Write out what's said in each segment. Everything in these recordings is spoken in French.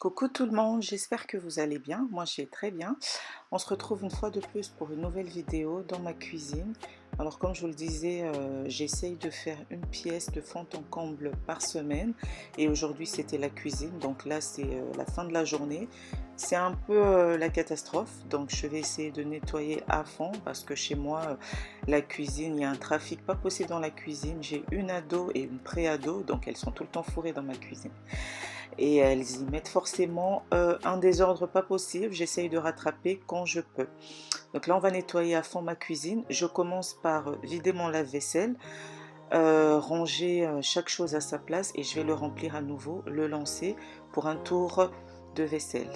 Coucou tout le monde, j'espère que vous allez bien. Moi, je vais très bien. On se retrouve une fois de plus pour une nouvelle vidéo dans ma cuisine. Alors, comme je vous le disais, j'essaye de faire une pièce de fond en comble par semaine. Et aujourd'hui, c'était la cuisine. Donc là, c'est la fin de la journée. C'est un peu la catastrophe. Donc, je vais essayer de nettoyer à fond parce que chez moi, la cuisine, il y a un trafic pas possible dans la cuisine. J'ai une ado et une pré-ado. Donc, elles sont tout le temps fourrées dans ma cuisine et elles y mettent forcément un désordre pas possible. J'essaye de rattraper quand je peux. Donc là, on va nettoyer à fond ma cuisine. Je commence par vider mon lave-vaisselle, ranger chaque chose à sa place et je vais le remplir à nouveau, le lancer pour un tour de vaisselle.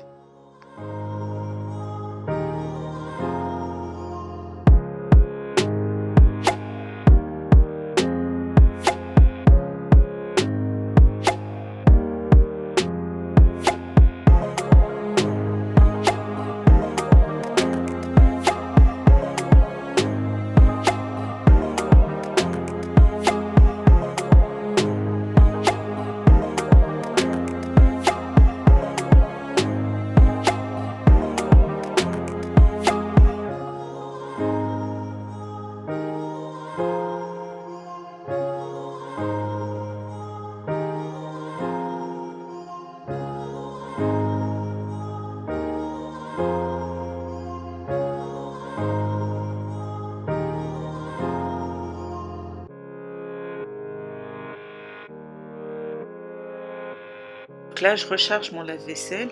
Donc là, je recharge mon lave-vaisselle.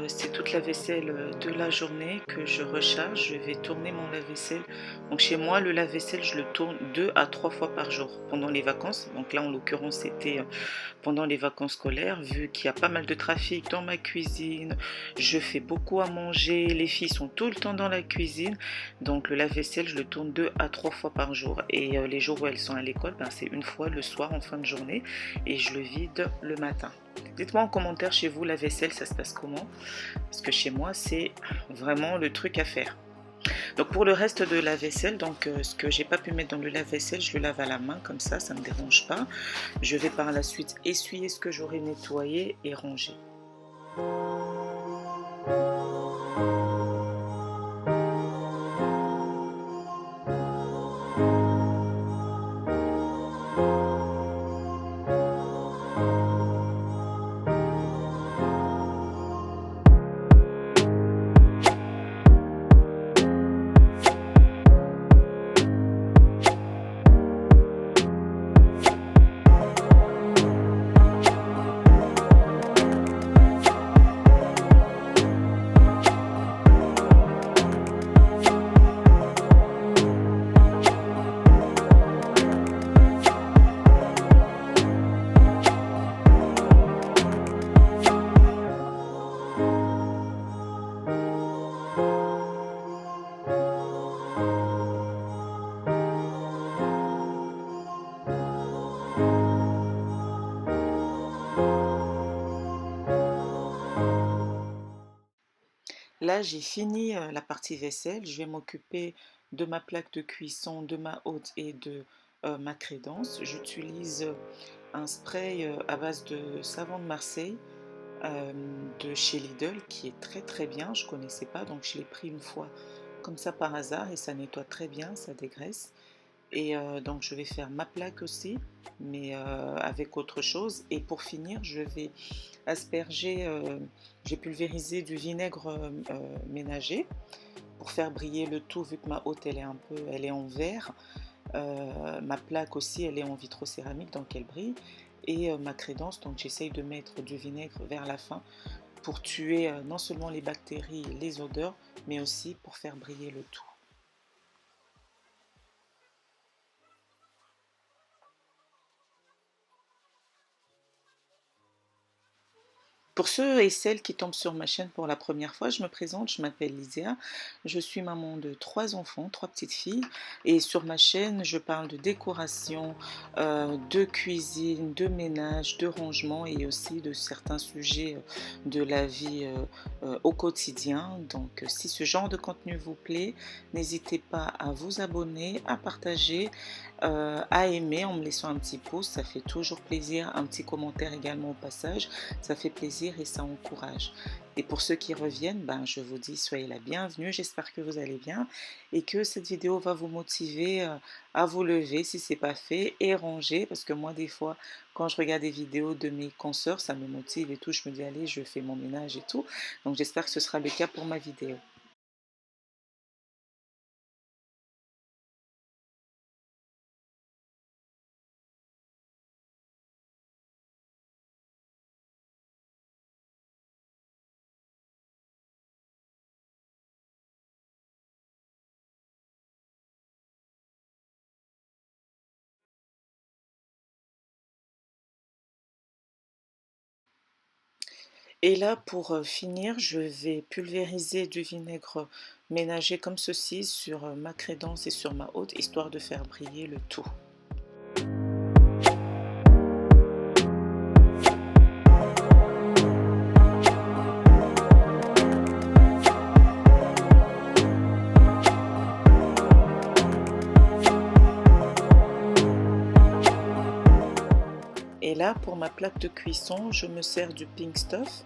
C'est toute la vaisselle de la journée que je recharge. Je vais tourner mon lave-vaisselle. Donc chez moi, le lave-vaisselle, je le tourne 2 à 3 fois par jour pendant les vacances. Donc là, en l'occurrence, c'était pendant les vacances scolaires. Vu qu'il y a pas mal de trafic dans ma cuisine, je fais beaucoup à manger. Les filles sont tout le temps dans la cuisine. Donc le lave-vaisselle, je le tourne 2 à 3 fois par jour. Et les jours où elles sont à l'école, ben, c'est une fois le soir en fin de journée. Et je le vide le matin. Dites-moi en commentaire chez vous, la vaisselle, ça se passe comment? Parce que chez moi, c'est vraiment le truc à faire. Donc pour le reste de la vaisselle, donc ce que j'ai pas pu mettre dans le lave-vaisselle, je le lave à la main comme ça me dérange pas. Je vais par la suite essuyer ce que j'aurai nettoyé et ranger. Là, j'ai fini la partie vaisselle. Je vais m'occuper de ma plaque de cuisson, de ma hotte et de ma crédence. J'utilise un spray à base de savon de Marseille euh, de chez Lidl qui est très très bien. Je ne connaissais pas, donc je l'ai pris une fois comme ça par hasard et ça nettoie très bien, ça dégraisse. Et donc je vais faire ma plaque aussi, mais avec autre chose. Et pour finir, je vais asperger, j'ai pulvérisé du vinaigre ménager pour faire briller le tout, vu que ma hotte elle est en verre. Ma plaque aussi, elle est en vitrocéramique, donc elle brille. Et ma crédence, donc j'essaye de mettre du vinaigre vers la fin pour tuer non seulement les bactéries et les odeurs, mais aussi pour faire briller le tout. Pour ceux et celles qui tombent sur ma chaîne pour la première fois, je me présente, je m'appelle Lysia, je suis maman de 3 enfants, 3 petites filles, et sur ma chaîne, je parle de décoration, de cuisine, de ménage, de rangement et aussi de certains sujets de la vie au quotidien. Donc si ce genre de contenu vous plaît, n'hésitez pas à vous abonner, à partager à aimer en me laissant un petit pouce, ça fait toujours plaisir, un petit commentaire également au passage, ça fait plaisir et ça encourage. Et pour ceux qui reviennent, ben, je vous dis soyez la bienvenue, j'espère que vous allez bien et que cette vidéo va vous motiver à vous lever si ce n'est pas fait et ranger parce que moi des fois quand je regarde des vidéos de mes consoeurs, ça me motive et tout, je me dis allez je fais mon ménage et tout, donc j'espère que ce sera le cas pour ma vidéo. Et là, pour finir, je vais pulvériser du vinaigre ménager comme ceci sur ma crédence et sur ma haute, histoire de faire briller le tout. Et là, pour ma plaque de cuisson, je me sers du Pink Stuff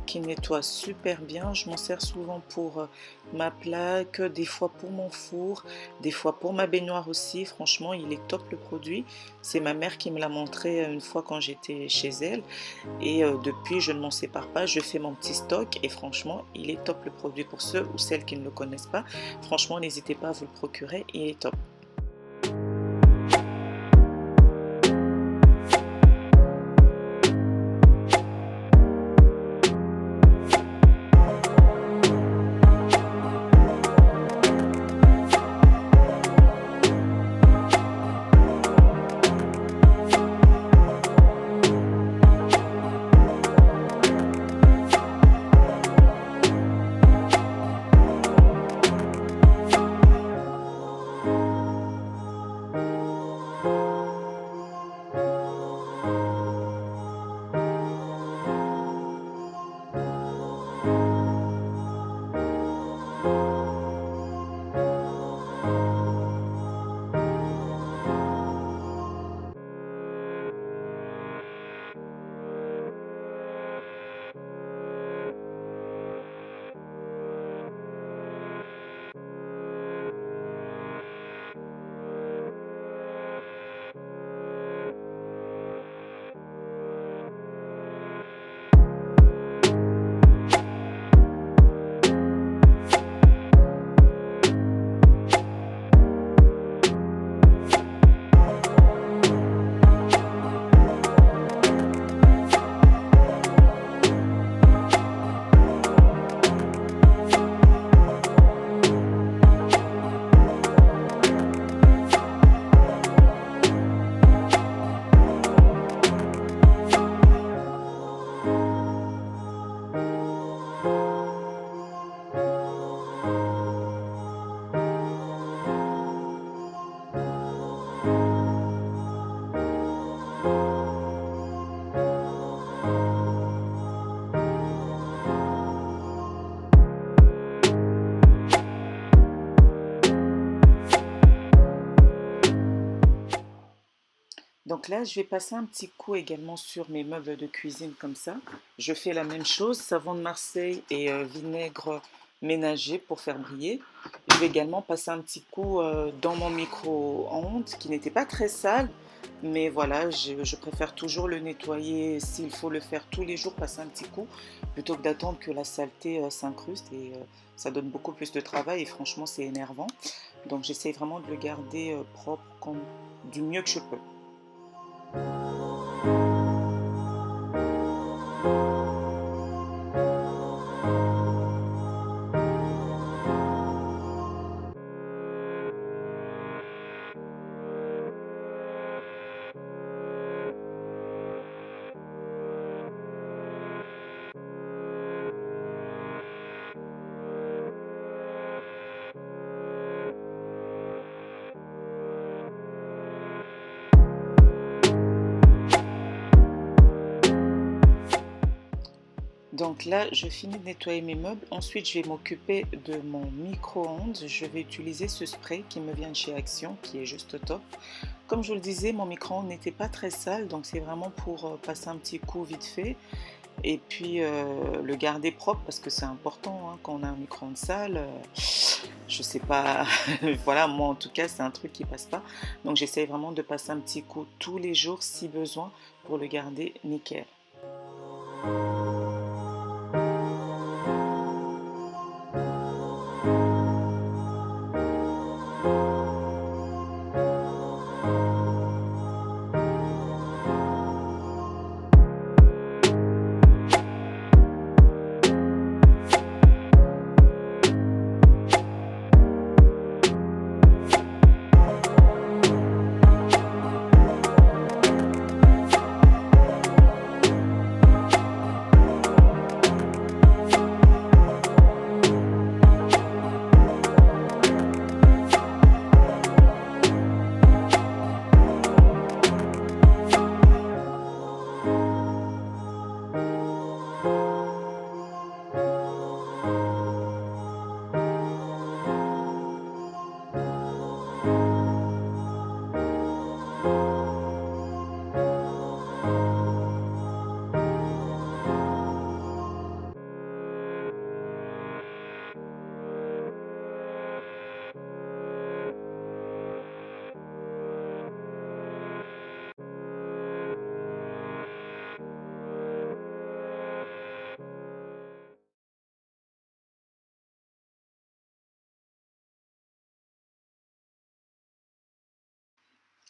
qui nettoie super bien. Je m'en sers souvent pour ma plaque, des fois pour mon four, des fois pour ma baignoire aussi. Franchement, il est top le produit. C'est ma mère qui me l'a montré une fois quand j'étais chez elle. Et depuis, je ne m'en sépare pas. Je fais mon petit stock et franchement, il est top le produit pour ceux ou celles qui ne le connaissent pas. Franchement, n'hésitez pas à vous le procurer. Il est top. Donc là, je vais passer un petit coup également sur mes meubles de cuisine comme ça. Je fais la même chose, savon de Marseille et vinaigre ménager pour faire briller. Je vais également passer un petit coup dans mon micro-ondes qui n'était pas très sale. Mais voilà, je préfère toujours le nettoyer s'il faut le faire tous les jours, passer un petit coup, plutôt que d'attendre que la saleté s'incruste et ça donne beaucoup plus de travail et franchement c'est énervant. Donc j'essaie vraiment de le garder propre du mieux que je peux. Donc là, je finis de nettoyer mes meubles. Ensuite, je vais m'occuper de mon micro-ondes. Je vais utiliser ce spray qui me vient de chez Action, qui est juste top. Comme je vous le disais, mon micro-ondes n'était pas très sale, donc c'est vraiment pour passer un petit coup vite fait. Et puis le garder propre parce que c'est important hein, quand on a un micro-ondes sale. Je sais pas, voilà, moi en tout cas, c'est un truc qui passe pas. Donc j'essaye vraiment de passer un petit coup tous les jours si besoin pour le garder nickel.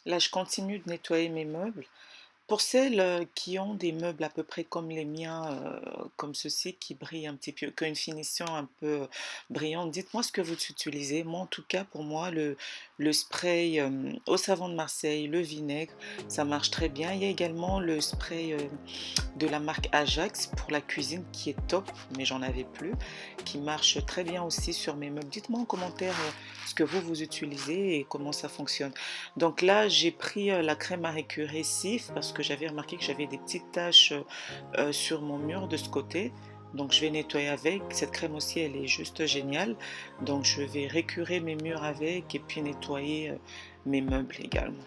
Là, je continue de nettoyer mes meubles. Pour celles, qui ont des meubles à peu près comme les miens, comme ceci, qui brillent un petit peu, qui ont une finition un peu brillante, dites-moi ce que vous utilisez. Moi, en tout cas, pour moi, le spray au savon de Marseille, le vinaigre, ça marche très bien. Il y a également le spray de la marque Ajax pour la cuisine qui est top, mais j'en avais plus, qui marche très bien aussi sur mes meubles. Dites-moi en commentaire ce que vous utilisez et comment ça fonctionne. Donc là, j'ai pris la crème à récurer Cif parce que j'avais remarqué que j'avais des petites taches sur mon mur de ce côté. Donc je vais nettoyer avec. Cette crème aussi, elle est juste géniale. Donc je vais récurer mes murs avec et puis nettoyer mes meubles également.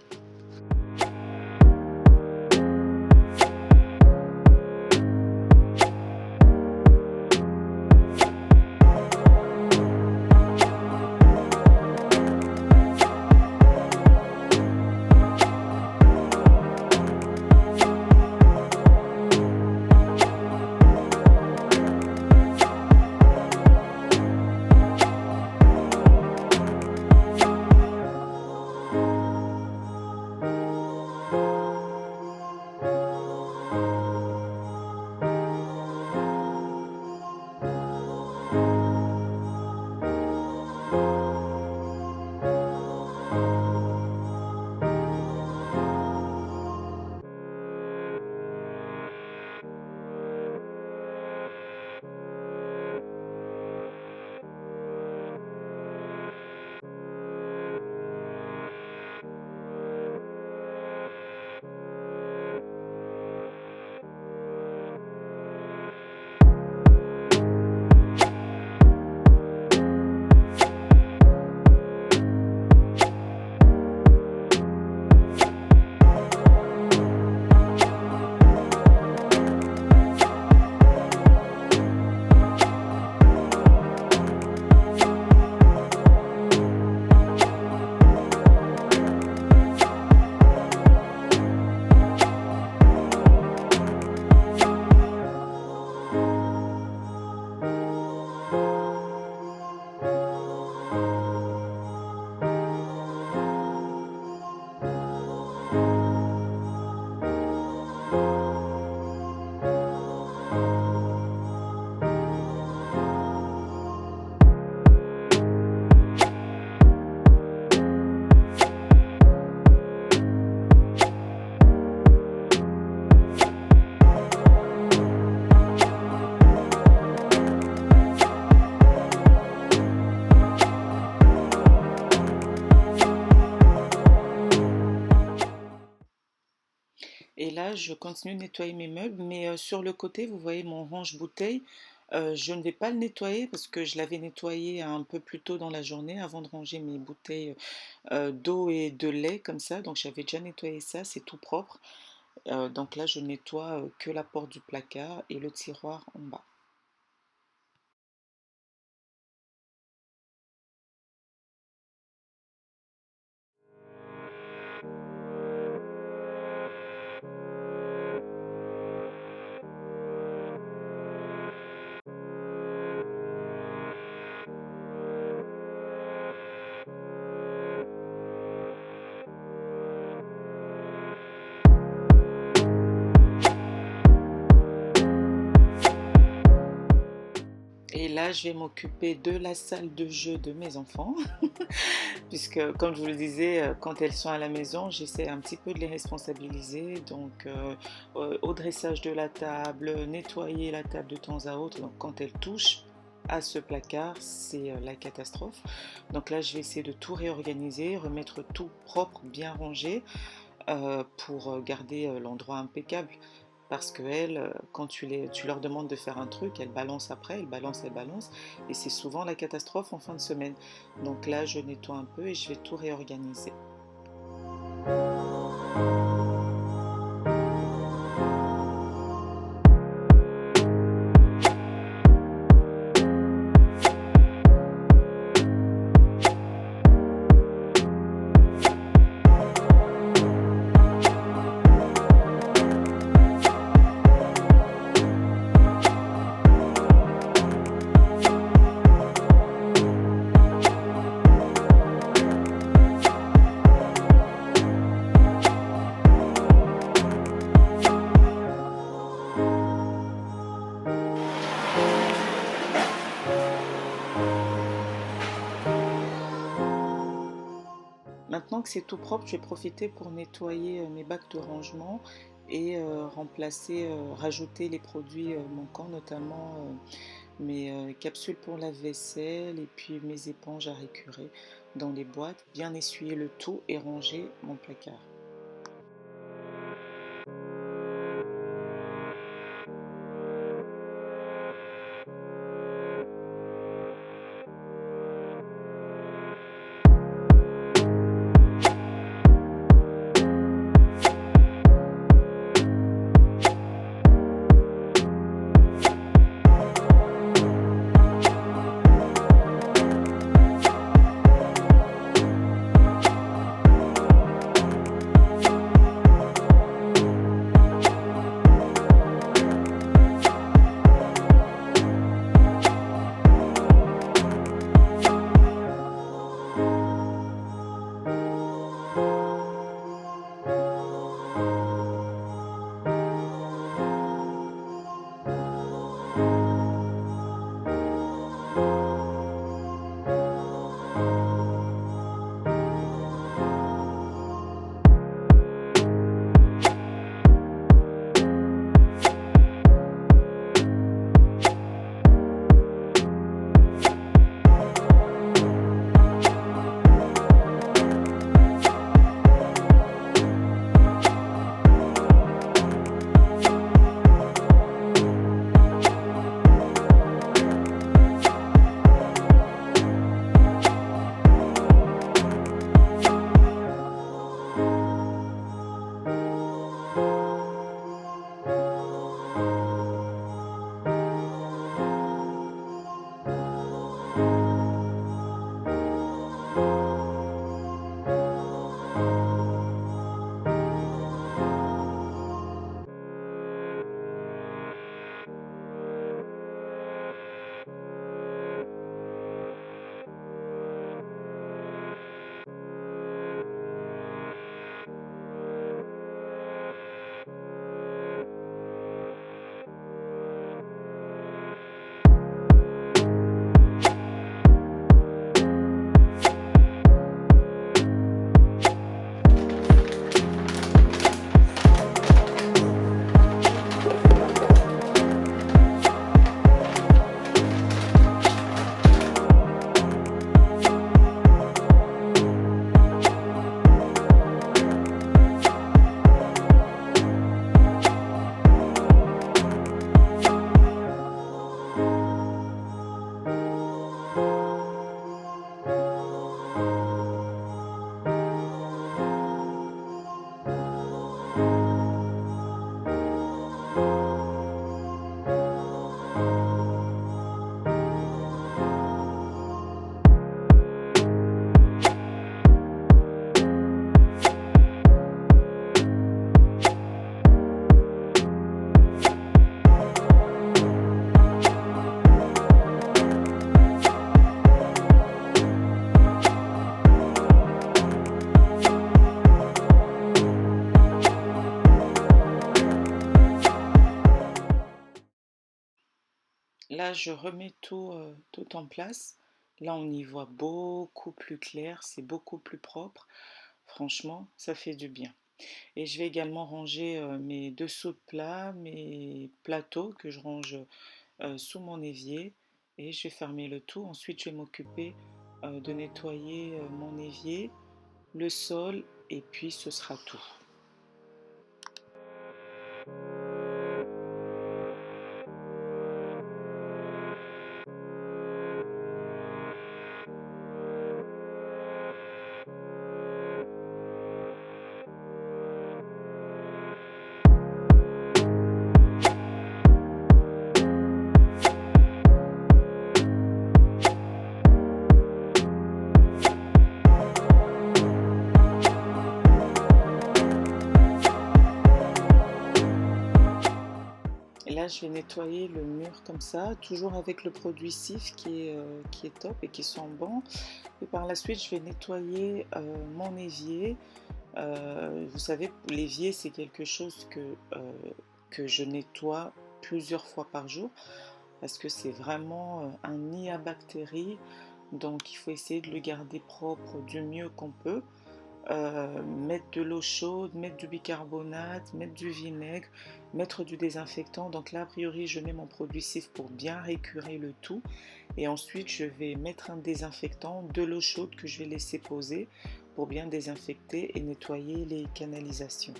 là, je continue de nettoyer mes meubles, mais sur le côté, vous voyez mon range-bouteilles, je ne vais pas le nettoyer parce que je l'avais nettoyé un peu plus tôt dans la journée avant de ranger mes bouteilles, d'eau et de lait comme ça, donc j'avais déjà nettoyé ça, c'est tout propre. Donc là, je nettoie, que la porte du placard et le tiroir en bas. Et là, je vais m'occuper de la salle de jeu de mes enfants, puisque comme je vous le disais, quand elles sont à la maison, j'essaie un petit peu de les responsabiliser, donc au dressage de la table, nettoyer la table de temps à autre, donc quand elles touchent à ce placard, c'est la catastrophe. Donc là, je vais essayer de tout réorganiser, remettre tout propre, bien rangé, pour garder l'endroit impeccable. Parce qu'elles, quand tu leur demandes de faire un truc, elles balancent après, elles balancent, elles balancent. Et c'est souvent la catastrophe en fin de semaine. Donc là, je nettoie un peu et je vais tout réorganiser. Maintenant que c'est tout propre, je vais profiter pour nettoyer mes bacs de rangement et remplacer, rajouter les produits manquants, notamment mes capsules pour la vaisselle et puis mes éponges à récurer dans les boîtes, bien essuyer le tout et ranger mon placard. Là, je remets tout en place. Là, on y voit beaucoup plus clair, c'est beaucoup plus propre. Franchement, ça fait du bien. Et je vais également ranger mes dessous de plat, mes plateaux que je range sous mon évier et je vais fermer le tout. Ensuite, je vais m'occuper de nettoyer mon évier, le sol et puis ce sera tout. Et là, je vais nettoyer le mur comme ça, toujours avec le produit Cif qui est top et qui sent bon. Et par la suite, je vais nettoyer mon évier. Vous savez, l'évier, c'est quelque chose que je nettoie plusieurs fois par jour parce que c'est vraiment un nid à bactéries. Donc, il faut essayer de le garder propre du mieux qu'on peut. Mettre de l'eau chaude, mettre du bicarbonate, mettre du vinaigre, mettre du désinfectant. Donc là, a priori, je mets mon produit Cif pour bien récurer le tout. Et ensuite, je vais mettre un désinfectant, de l'eau chaude que je vais laisser poser pour bien désinfecter et nettoyer les canalisations.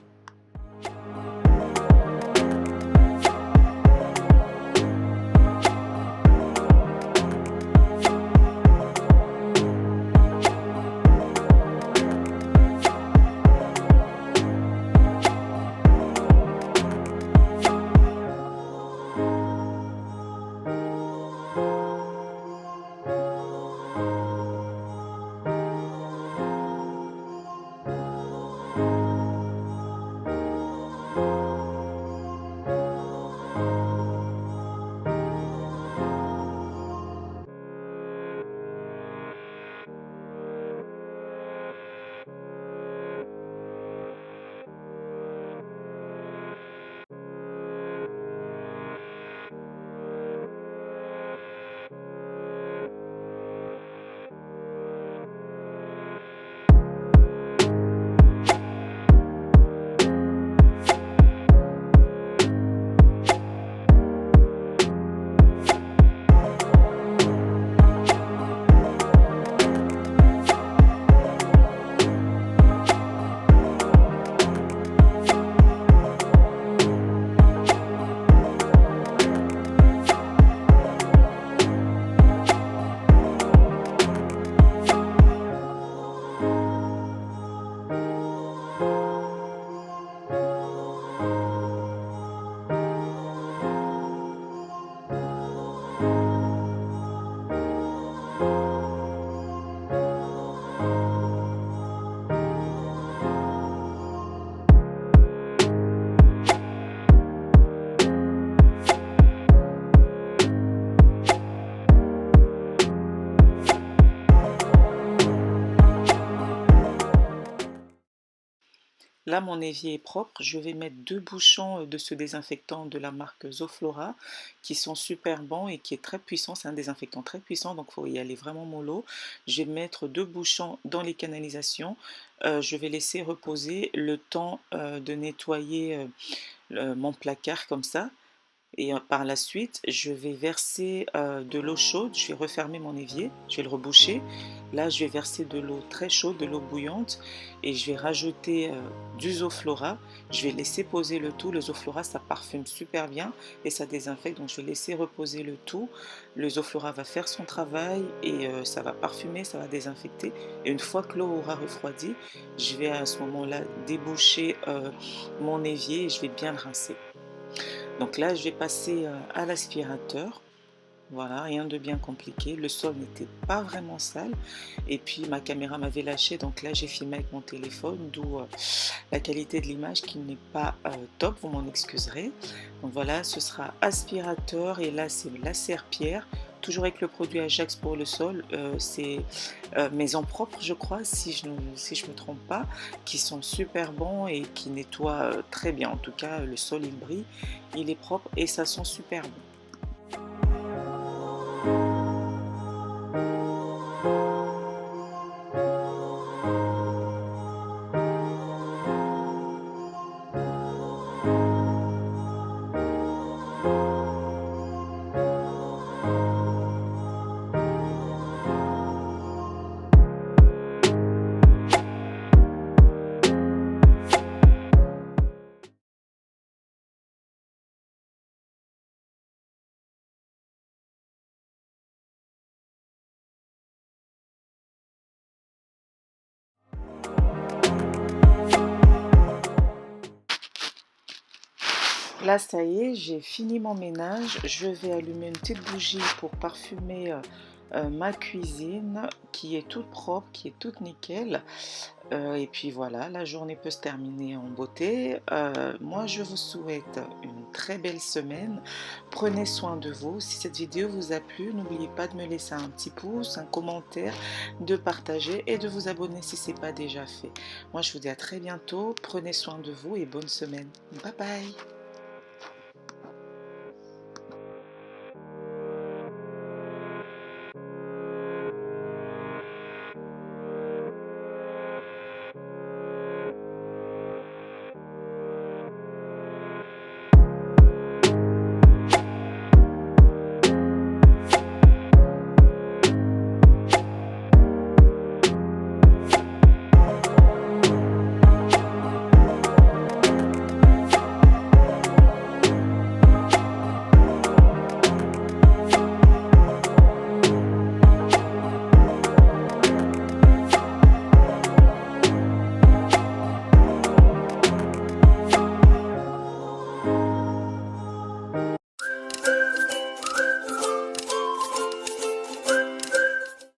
Là, mon évier est propre. Je vais mettre 2 bouchons de ce désinfectant de la marque Zoflora qui sont super bons et qui est très puissant. C'est un désinfectant très puissant, donc il faut y aller vraiment mollo. Je vais mettre 2 bouchons dans les canalisations. Je vais laisser reposer le temps de nettoyer mon placard comme ça. Et par la suite, je vais verser de l'eau chaude, je vais refermer mon évier, je vais le reboucher. Là, je vais verser de l'eau très chaude, de l'eau bouillante et je vais rajouter du Zoflora. Je vais laisser poser le tout. Le Zoflora, ça parfume super bien et ça désinfecte, donc je vais laisser reposer le tout. Le Zoflora va faire son travail et ça va parfumer, ça va désinfecter. Et une fois que l'eau aura refroidi, je vais à ce moment-là déboucher mon évier et je vais bien le rincer. Donc là, je vais passer à l'aspirateur. Voilà, rien de bien compliqué. Le sol n'était pas vraiment sale. Et puis ma caméra m'avait lâché. Donc là, j'ai filmé avec mon téléphone, d'où la qualité de l'image qui n'est pas top. Vous m'en excuserez. Donc voilà, ce sera aspirateur. Et là, c'est la serpillière. Toujours avec le produit Ajax pour le sol. C'est Maison Propre, je crois, si je me trompe pas, qui sont super bons et qui nettoient très bien. En tout cas, le sol, il brille, il est propre et ça sent super bon. Là, ça y est, j'ai fini mon ménage. Je vais allumer une petite bougie pour parfumer ma cuisine qui est toute propre, qui est toute nickel. Et puis voilà, la journée peut se terminer en beauté. Moi, je vous souhaite une très belle semaine. Prenez soin de vous. Si cette vidéo vous a plu, n'oubliez pas de me laisser un petit pouce, un commentaire, de partager et de vous abonner si ce n'est pas déjà fait. Moi, je vous dis à très bientôt. Prenez soin de vous et bonne semaine. Bye bye.